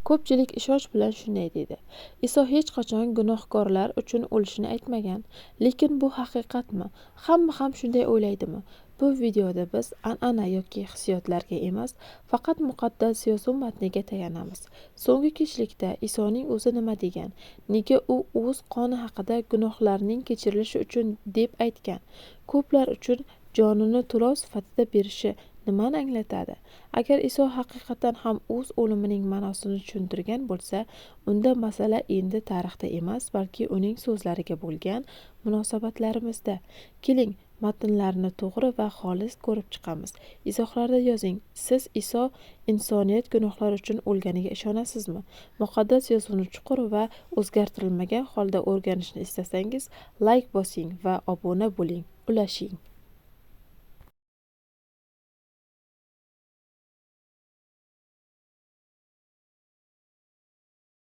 Ko'pchilik ishonch bilan shunday deydi. Iso hech qachon gunohkorlar uchun o'lishini aytmagan. Lekin bu haqiqatmi? Hamma ham shunday o'ylaydimi? Bu videoda biz an'ana yoki hissiyotlarga emas, faqat muqaddas yozuv matniga tayanamiz. So'nggi kechlikda Isoning o'zi nima degan? Nega u o'z qoni haqida gunohlarning kechirilishi uchun deb aytgan? Ko'plar uchun jonini to'lov sifatida berishi nimani anglatadi? Agar Iso haqiqatan ham o'z o'limining ma'nosini tushuntirgan bo'lsa, unda masala endi tarixda emas, balki uning so'zlariga bo'lgan munosabatlarimizda. Keling, matnlarni to'g'ri va xolis ko'rib chiqamiz. Izohlarda yozing. Siz Iso insoniyat gunohlari uchun o'lganiga ishonasizmi? Muqaddas yozuvni chuqur va o'zgartirilmagan holda o'rganishni istasangiz, like bosing va obuna bo'ling. Ulashing.